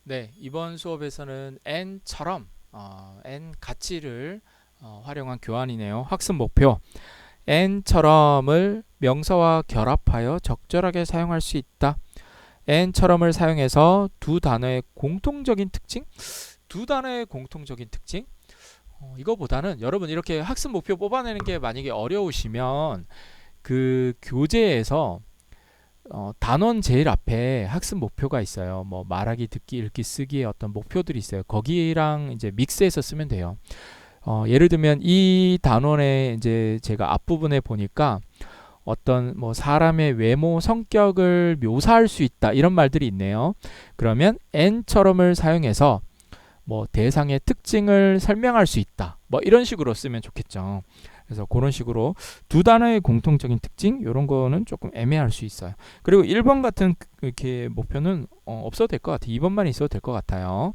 네, 이번 수업에서는 n처럼 n 가치를 활용한 교환이네요. 학습 목표 n처럼을 명사와 결합하여 적절하게 사용할 수 있다. n처럼을 사용해서 두 단어의 공통적인 특징? 두 단어의 공통적인 특징? 이거보다는 여러분 이렇게 학습 목표 뽑아내는 게 만약에 어려우시면 그 교재에서 단원 제일 앞에 학습 목표가 있어요. 뭐 말하기, 듣기, 읽기, 쓰기의 어떤 목표들이 있어요. 거기랑 이제 믹스해서 쓰면 돼요. 예를 들면 이 단원에 이제 제가 앞부분에 보니까 어떤 뭐 사람의 외모, 성격을 묘사할 수 있다 이런 말들이 있네요. 그러면 n처럼을 사용해서 뭐 대상의 특징을 설명할 수 있다. 뭐 이런 식으로 쓰면 좋겠죠. 그래서 그런 식으로 두 단어의 공통적인 특징 이런 거는 조금 애매할 수 있어요. 그리고 1번 같은 이렇게 목표는 없어도 될 것 같아요. 2번만 있어도 될 것 같아요.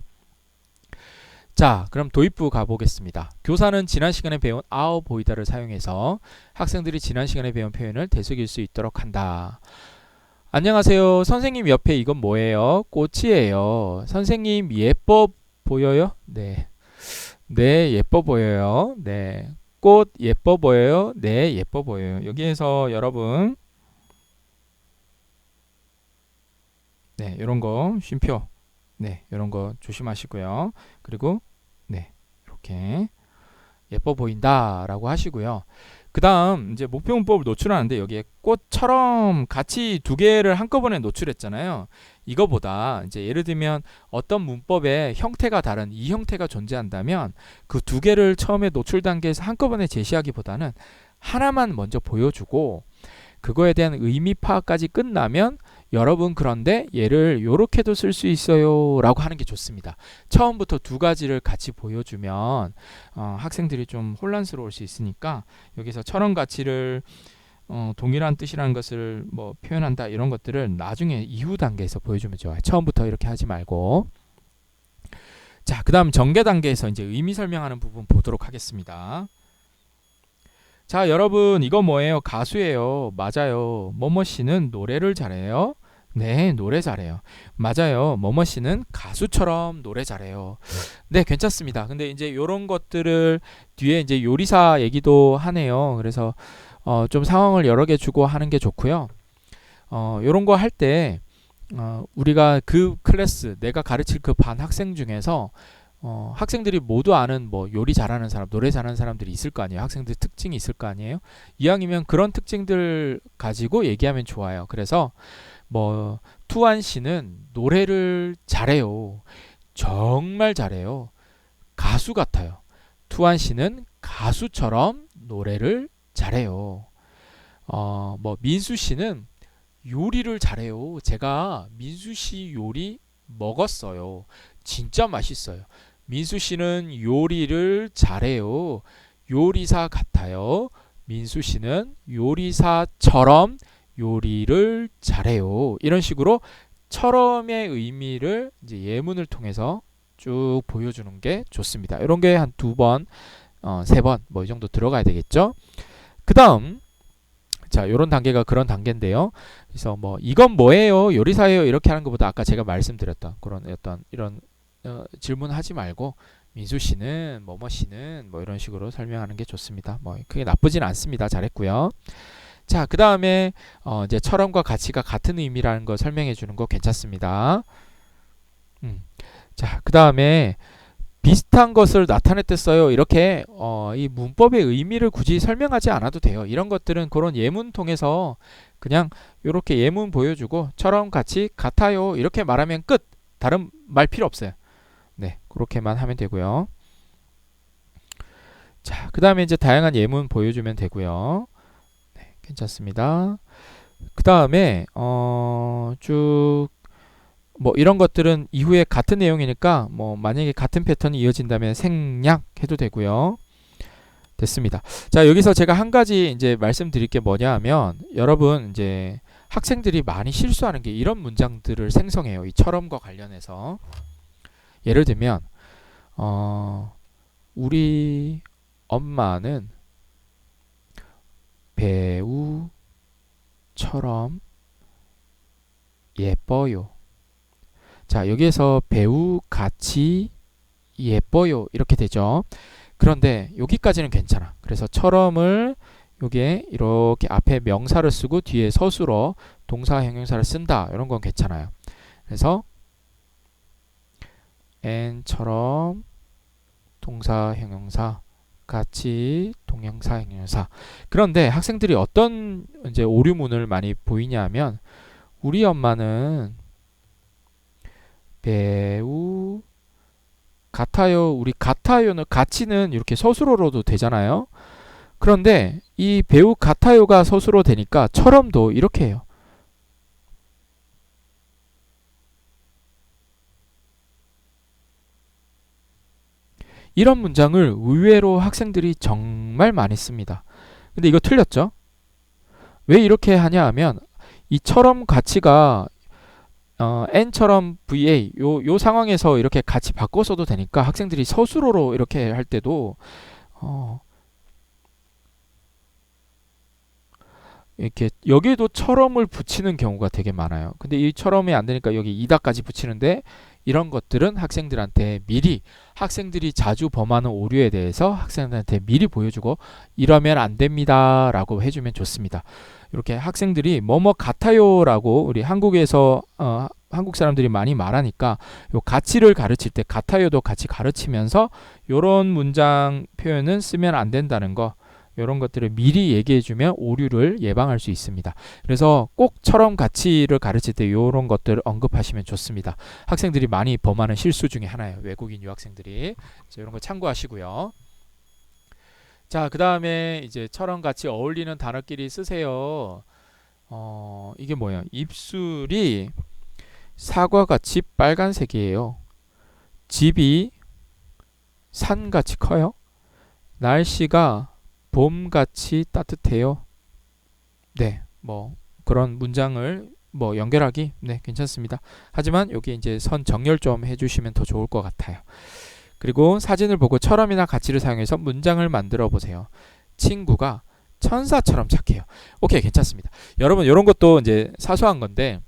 자, 그럼 도입부 가보겠습니다. 교사는 지난 시간에 배운 아우 보이다를 사용해서 학생들이 지난 시간에 배운 표현을 되새길 수 있도록 한다. 안녕하세요. 선생님 옆에 이건 뭐예요? 꽃이에요. 선생님 예뻐 보여요? 네. 네, 예뻐 보여요. 네. 꽃 예뻐 보여요? 네, 예뻐 보여요. 여기에서 여러분, 네, 이런 거, 쉼표, 네, 이런 거 조심하시고요. 그리고, 네, 이렇게 예뻐 보인다라고 하시고요. 그 다음 이제 목표 문법을 노출하는데 여기에 꽃처럼 같이 두 개를 한꺼번에 노출했잖아요. 이거보다 이제 예를 들면 어떤 문법의 형태가 다른 이 형태가 존재한다면 그 두 개를 처음에 노출 단계에서 한꺼번에 제시하기보다는 하나만 먼저 보여주고 그거에 대한 의미 파악까지 끝나면 여러분 그런데 얘를 요렇게도 쓸 수 있어요 라고 하는 게 좋습니다. 처음부터 두 가지를 같이 보여주면 학생들이 좀 혼란스러울 수 있으니까 여기서 처럼 가치를 동일한 뜻이라는 것을 뭐 표현한다 이런 것들을 나중에 이후 단계에서 보여주면 좋아요. 처음부터 이렇게 하지 말고. 자, 그 다음 전개 단계에서 이제 의미 설명하는 부분 보도록 하겠습니다. 자, 여러분 이거 뭐예요? 가수예요. 맞아요. 뭐뭐 씨는 노래를 잘해요. 네, 노래 잘해요. 맞아요. 뭐뭐 씨는 가수처럼 노래 잘해요. 네, 괜찮습니다. 근데 이제 이런 것들을 뒤에 이제 요리사 얘기도 하네요. 그래서 좀 상황을 여러 개 주고 하는 게 좋고요. 이런 거 할 때 우리가 그 클래스 내가 가르칠 그 반 학생 중에서 학생들이 모두 아는 뭐 요리 잘하는 사람, 노래 잘하는 사람들이 있을 거 아니에요. 학생들 특징이 있을 거 아니에요. 이왕이면 그런 특징들 가지고 얘기하면 좋아요. 그래서 뭐 투한 씨는 노래를 잘해요. 정말 잘해요. 가수 같아요. 투한 씨는 가수처럼 노래를 잘해요. 뭐 민수 씨는 요리를 잘해요. 제가 민수 씨 요리 먹었어요. 진짜 맛있어요. 민수 씨는 요리를 잘해요. 요리사 같아요. 민수 씨는 요리사처럼 요리를 잘해요. 이런 식으로 처럼의 의미를 이제 예문을 통해서 쭉 보여주는 게 좋습니다. 이런 게 한 두 번, 세 번, 뭐 이 정도 들어가야 되겠죠. 그 다음, 자, 요런 단계가 그런 단계인데요. 그래서 뭐 이건 뭐예요? 요리사예요? 이렇게 하는 것보다 아까 제가 말씀드렸던 그런 어떤 이런 질문하지 말고 민수 씨는 뭐뭐 씨는 뭐 이런 식으로 설명하는 게 좋습니다. 뭐 크게 나쁘진 않습니다. 잘했고요. 자, 그 다음에 이제 철험과 가치가 같은 의미라는 거 설명해 주는 거 괜찮습니다. 자, 그 다음에 비슷한 것을 나타냈댔어요. 이렇게 이 문법의 의미를 굳이 설명하지 않아도 돼요. 이런 것들은 그런 예문 통해서 그냥 이렇게 예문 보여주고 처럼 같이 같아요. 이렇게 말하면 끝. 다른 말 필요 없어요. 네, 그렇게만 하면 되고요. 자, 그 다음에 이제 다양한 예문 보여주면 되고요. 네, 괜찮습니다. 그 다음에 쭉 뭐 이런 것들은 이후에 같은 내용이니까 뭐 만약에 같은 패턴이 이어진다면 생략해도 되고요. 됐습니다. 자, 여기서 제가 한 가지 이제 말씀드릴 게 뭐냐 하면 여러분 이제 학생들이 많이 실수하는 게 이런 문장들을 생성해요. 이 철험과 관련해서. 예를 들면 우리 엄마는 배우처럼 예뻐요. 자, 여기에서 배우 같이 예뻐요 이렇게 되죠. 그런데 여기까지는 괜찮아. 그래서 처럼을 여기에 이렇게 앞에 명사를 쓰고 뒤에 서술어 동사 형용사를 쓴다. 이런 건 괜찮아요. 그래서 N처럼 동사 형용사 같이 동형사 형용사. 그런데 학생들이 어떤 이제 오류문을 많이 보이냐 하면 우리 엄마는 배우 같아요. 우리 같아요는 같이는 이렇게 서술어로도 되잖아요. 그런데 이 배우 같아요가 서술어 되니까 처럼도 이렇게 해요. 이런 문장을 의외로 학생들이 정말 많이 씁니다. 근데 이거 틀렸죠? 왜 이렇게 하냐 하면 이처럼 가치가 N처럼 VA 요 상황에서 이렇게 같이 바꿔서도 되니까 학생들이 서술어로 이렇게 할 때도 이렇게 여기에도 처럼을 붙이는 경우가 되게 많아요. 근데 이 처럼이 안 되니까 여기 이다까지 붙이는데 이런 것들은 학생들한테 미리 학생들이 자주 범하는 오류에 대해서 학생들한테 미리 보여주고 이러면 안 됩니다 라고 해주면 좋습니다. 이렇게 학생들이 뭐뭐 같아요 라고 우리 한국에서 한국 사람들이 많이 말하니까 요 가치를 가르칠 때 같아요도 같이 가르치면서 요런 문장 표현은 쓰면 안 된다는 거 이런 것들을 미리 얘기해주면 오류를 예방할 수 있습니다. 그래서 꼭처럼 가치를 가르칠 때 이런 것들을 언급하시면 좋습니다. 학생들이 많이 범하는 실수 중에 하나예요. 외국인 유학생들이. 이런 거 참고하시고요. 자, 그 다음에 이제 처럼 같이 어울리는 단어끼리 쓰세요. 이게 뭐예요? 입술이 사과같이 빨간색이에요. 집이 산같이 커요. 날씨가 봄같이 따뜻해요. 네, 뭐 그런 문장을 뭐 연결하기 네 괜찮습니다. 하지만 여기 이제 선 정렬 좀 해주시면 더 좋을 것 같아요. 그리고 사진을 보고 처럼이나 같이를 사용해서 문장을 만들어 보세요. 친구가 천사처럼 착해요. 오케이, 괜찮습니다. 여러분 이런 것도 이제 사소한 건데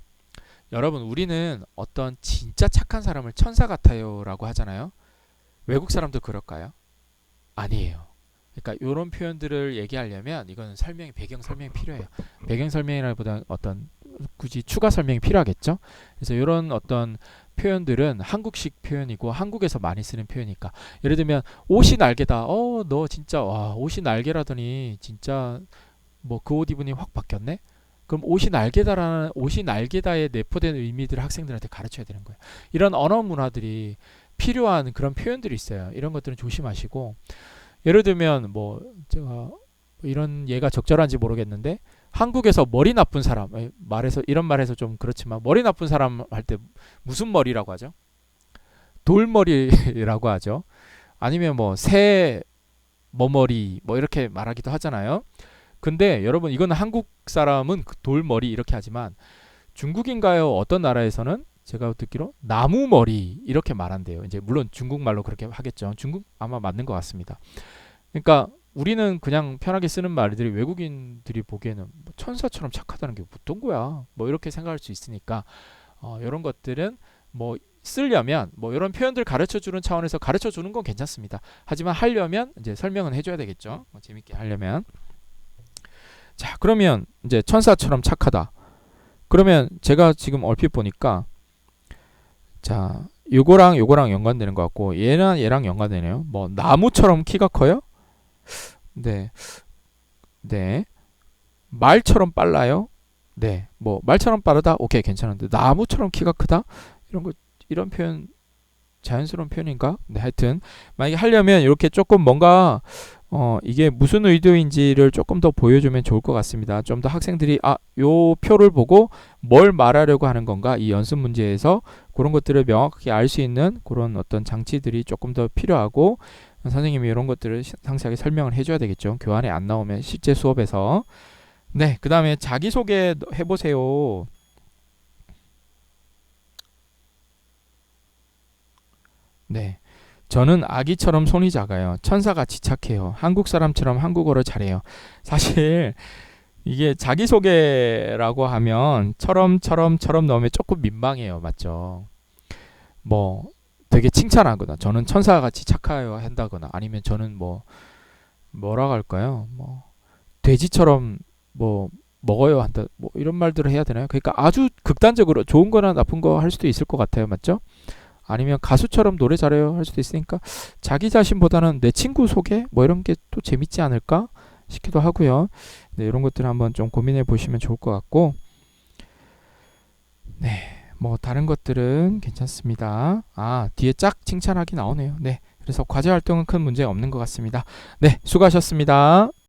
여러분 우리는 어떤 진짜 착한 사람을 천사 같아요라고 하잖아요. 외국 사람도 그럴까요? 아니에요. 그러니까 이런 표현들을 얘기하려면 이거는 설명이 배경 설명이 필요해요. 배경 설명이라기보다 어떤 굳이 추가 설명이 필요하겠죠. 그래서 이런 어떤 표현들은 한국식 표현이고 한국에서 많이 쓰는 표현이니까 예를 들면 옷이 날개다. 너 진짜 와 옷이 날개라더니 진짜 뭐 그 옷 입으니 확 바뀌었네. 그럼 옷이 날개다에 내포된 의미들을 학생들한테 가르쳐야 되는 거예요. 이런 언어 문화들이 필요한 그런 표현들이 있어요. 이런 것들은 조심하시고 예를 들면 뭐 제가 이런 예가 적절한지 모르겠는데 한국에서 머리 나쁜 사람 말해서 이런 말해서 좀 그렇지만 머리 나쁜 사람 할 때 무슨 머리라고 하죠? 돌머리라고 하죠. 아니면 뭐 새 머머리 뭐 이렇게 말하기도 하잖아요. 근데 여러분 이건 한국 사람은 돌머리 이렇게 하지만 중국인가요? 어떤 나라에서는 제가 듣기로 나무머리 이렇게 말한대요. 이제 물론 중국말로 그렇게 하겠죠. 중국 아마 맞는 것 같습니다. 그러니까 우리는 그냥 편하게 쓰는 말들이 외국인들이 보기에는 뭐 천사처럼 착하다는 게 어떤 거야? 뭐 이렇게 생각할 수 있으니까 이런 것들은 뭐 쓰려면 뭐 이런 표현들 가르쳐 주는 차원에서 가르쳐 주는 건 괜찮습니다. 하지만 하려면 이제 설명은 해줘야 되겠죠. 재밌게 하려면. 자, 그러면 이제 천사처럼 착하다. 그러면 제가 지금 얼핏 보니까 자, 요거랑 연관되는 것 같고 얘랑 연관되네요. 뭐 나무처럼 키가 커요? 네. 네. 말처럼 빨라요? 네. 뭐 말처럼 빠르다? 오케이, 괜찮은데 나무처럼 키가 크다? 이런 표현 자연스러운 표현인가? 네, 하여튼 만약에 하려면 이렇게 조금 뭔가 이게 무슨 의도인지를 조금 더 보여주면 좋을 것 같습니다. 좀 더 학생들이 요 표를 보고 뭘 말하려고 하는 건가 이 연습 문제에서 그런 것들을 명확하게 알 수 있는 그런 어떤 장치들이 조금 더 필요하고 선생님이 이런 것들을 상세하게 설명을 해줘야 되겠죠. 교환에 안 나오면 실제 수업에서. 네, 그 다음에 자기소개 해보세요. 네. 저는 아기처럼 손이 작아요. 천사같이 착해요. 한국 사람처럼 한국어를 잘해요. 사실 이게 자기소개라고 하면 처럼 넣으면 조금 민망해요. 맞죠? 뭐 되게 칭찬하거나 저는 천사같이 착하여야 한다거나 아니면 저는 뭐 뭐라고 할까요? 뭐 돼지처럼 뭐 먹어야 한다. 뭐 이런 말들을 해야 되나요? 그러니까 아주 극단적으로 좋은 거나 나쁜 거 할 수도 있을 것 같아요. 맞죠? 아니면 가수처럼 노래 잘해요 할 수도 있으니까 자기 자신보다는 내 친구 소개 뭐 이런 게 또 재밌지 않을까 싶기도 하고요. 네, 이런 것들 한번 좀 고민해 보시면 좋을 것 같고, 네, 뭐 다른 것들은 괜찮습니다. 아, 뒤에 짝 칭찬하기 나오네요. 네, 그래서 과제 활동은 큰 문제 없는 것 같습니다. 네, 수고하셨습니다.